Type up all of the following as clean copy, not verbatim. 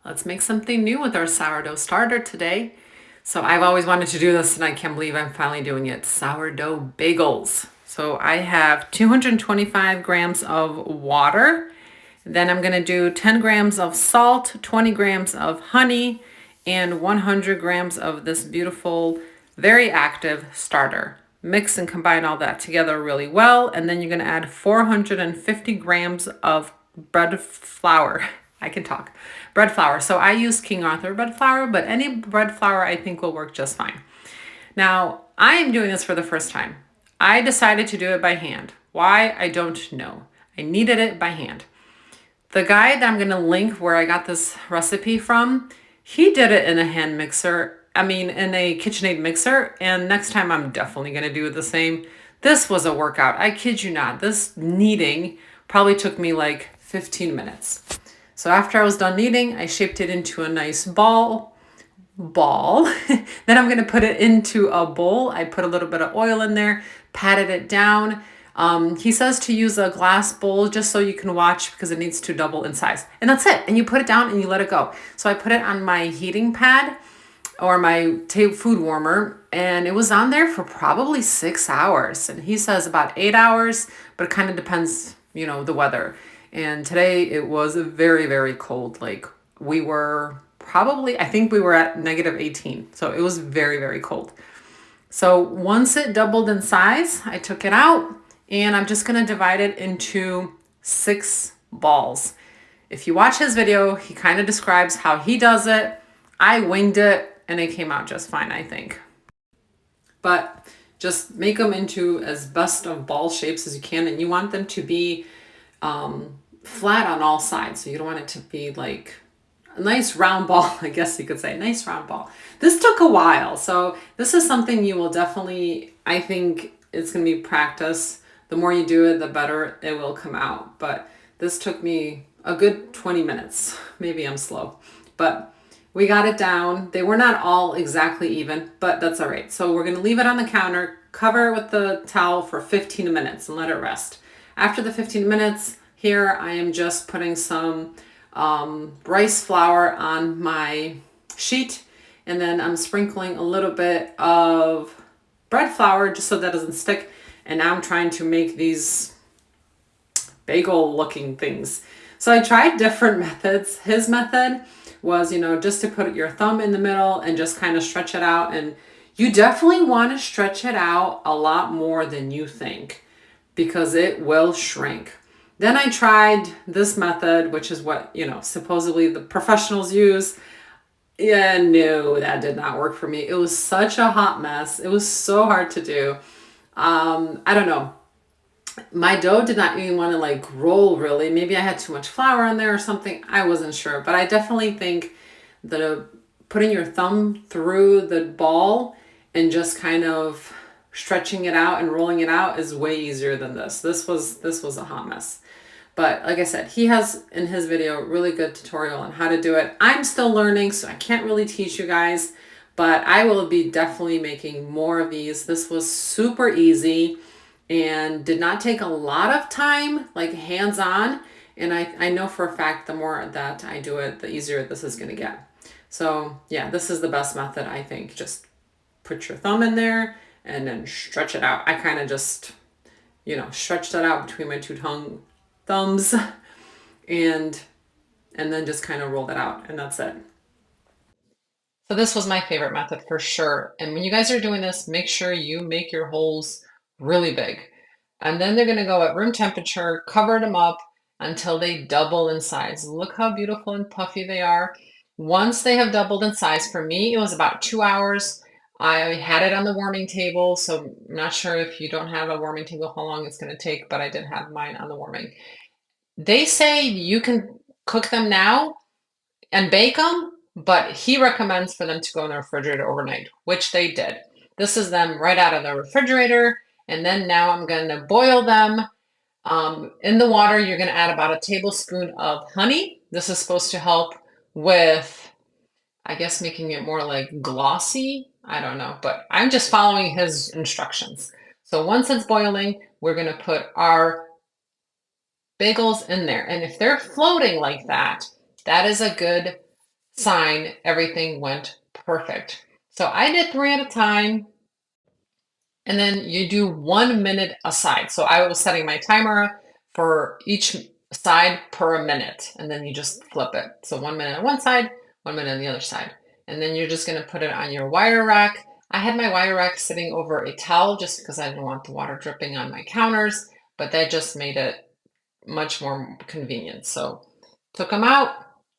Let's make something new with our sourdough starter today. So I've always wanted to do this and I can't believe I'm finally doing it. Sourdough bagels. So I have 225 grams of water. Then I'm gonna do 10 grams of salt, 20 grams of honey, and 100 grams of this beautiful, very active starter. Mix and combine all that together really well. And then you're gonna add 450 grams of bread flour. I can talk. Bread flour. So I use King Arthur bread flour, but any bread flour I think will work just fine. Now, I am doing this for the first time. I decided to do it by hand. Why? I don't know. I needed it by hand. The guy that I'm going to link where I got this recipe from, he did it in a hand mixer. In a KitchenAid mixer. And next time I'm definitely going to do the same. This was a workout. I kid you not. This kneading probably took me like 15 minutes. So after I was done kneading, I shaped it into a nice ball. Then I'm going to put it into a bowl. I put a little bit of oil in there, patted it down. He says to use a glass bowl just so you can watch because it needs to double in size. And that's it. And you put it down and you let it go. So I put it on my heating pad or my food warmer, and it was on there for probably 6 hours. And he says about 8 hours, but it kind of depends, the weather. And today it was very, very cold. Like we were probably, I think we were at -18. So it was very, very cold. So once it doubled in size, I took it out and I'm just going to divide it into 6 balls. If you watch his video, he kind of describes how he does it. I winged it and it came out just fine, I think. But just make them into as best of ball shapes as you can. And you want them to be flat on all sides. So you don't want it to be like a nice round ball, I guess you could say, nice round ball. This took a while. So this is something you will definitely, I think it's going to be practice. The more you do it, the better it will come out. But this took me a good 20 minutes. Maybe I'm slow, but we got it down. They were not all exactly even, but that's all right. So we're going to leave it on the counter, cover it with the towel for 15 minutes and let it rest. After the 15 minutes, here I am just putting some rice flour on my sheet, and then I'm sprinkling a little bit of bread flour just so that doesn't stick. And now I'm trying to make these bagel looking things. So I tried different methods. His method was, just to put your thumb in the middle and just kind of stretch it out. And you definitely want to stretch it out a lot more than you think because it will shrink. Then I tried this method, which is what, supposedly the professionals use. Yeah, no, that did not work for me. It was such a hot mess. It was so hard to do. I don't know. My dough did not even want to like roll really. Maybe I had too much flour in there or something. I wasn't sure, but I definitely think that putting your thumb through the ball and just kind of stretching it out and rolling it out is way easier than this. This was a hot mess. But like I said, he has in his video a really good tutorial on how to do it. I'm still learning, so I can't really teach you guys, but I will be definitely making more of these. This was super easy and did not take a lot of time, like hands-on. And I know for a fact the more that I do it, the easier this is going to get. So yeah, this is the best method, I think. Just put your thumb in there and then stretch it out. I kind of just, stretched that out between my two thumbs and then just kind of roll it out, and that's it. So this was my favorite method for sure. And when you guys are doing this, make sure you make your holes really big. And then they're going to go at room temperature, cover them up until they double in size. Look how beautiful and puffy they are. Once they have doubled in size, for me, it was about 2 hours. I had it on the warming table, so I'm not sure if you don't have a warming table how long it's going to take, but I did have mine on the warming. They say you can cook them now and bake them, but he recommends for them to go in the refrigerator overnight, which they did. This is them right out of the refrigerator, and then now I'm going to boil them. In the water, you're going to add about a tablespoon of honey. This is supposed to help with, I guess, making it more like glossy. I don't know, but I'm just following his instructions. So once it's boiling, we're going to put our bagels in there. And if they're floating like that, that is a good sign, everything went perfect. So I did 3 at a time, and then you do 1 minute aside. So I was setting my timer for each side per a minute, and then you just flip it. So 1 minute on one side, 1 minute on the other side. And then you're just gonna put it on your wire rack. I had my wire rack sitting over a towel just because I didn't want the water dripping on my counters, but that just made it much more convenient. So took them out,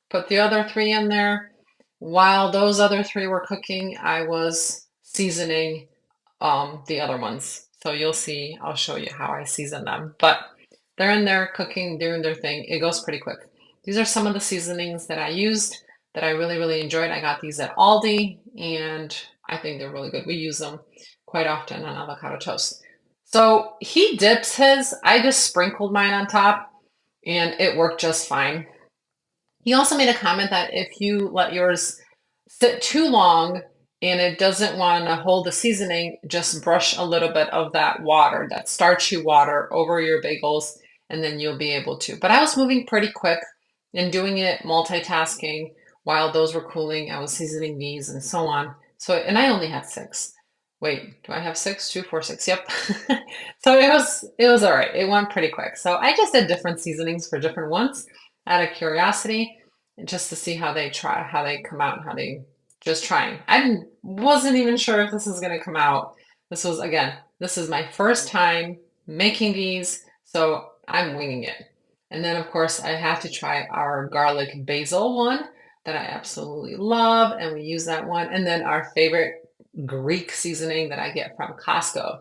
put the other 3 in there. While those other 3 were cooking, I was seasoning the other ones. So you'll see, I'll show you how I season them. But they're in there cooking, doing their thing. It goes pretty quick. These are some of the seasonings that I used that I really, really enjoyed. I got these at Aldi, and I think they're really good. We use them quite often on avocado toast. So he dips his, I just sprinkled mine on top, and it worked just fine. He also made a comment that if you let yours sit too long and it doesn't want to hold the seasoning, just brush a little bit of that water, that starchy water, over your bagels, and then you'll be able to. But I was moving pretty quick and doing it multitasking while those were cooling. I was seasoning these and so on. So, and I only had 6. Wait, do I have 6? 2, 4, 6. Yep. So it was all right. It went pretty quick. So I just did different seasonings for different ones out of curiosity, just to see how they come out, and how they just trying. Wasn't even sure if this is going to come out. This is my first time making these, so I'm winging it. And then of course I have to try our garlic basil one that I absolutely love, and we use that one. And then our favorite Greek seasoning that I get from Costco.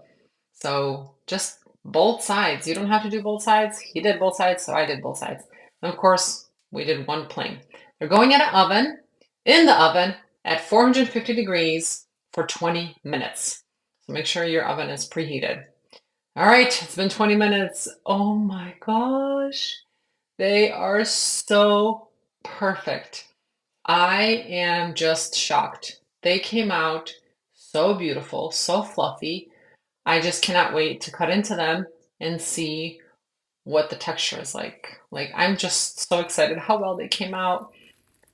So just both sides. You don't have to do both sides. He did both sides, so I did both sides. And of course, we did one plain. They're going in the oven at 450 degrees for 20 minutes. So make sure your oven is preheated. All right, it's been 20 minutes. Oh my gosh. They are so perfect. I am just shocked. They came out so beautiful, so fluffy. I just cannot wait to cut into them and see what the texture is like. Like, I'm just so excited how well they came out.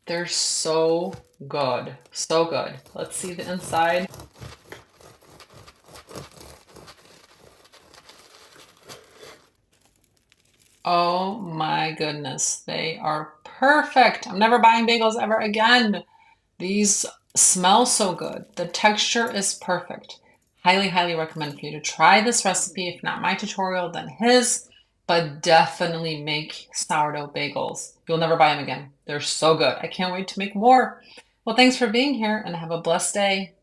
They're so good. So good. Let's see the inside. Oh my goodness. They are perfect. I'm never buying bagels ever again. These smell so good. The texture is perfect. Highly, highly recommend for you to try this recipe. If not my tutorial, then his. But definitely make sourdough bagels. You'll never buy them again. They're so good. I can't wait to make more. Well, thanks for being here and have a blessed day.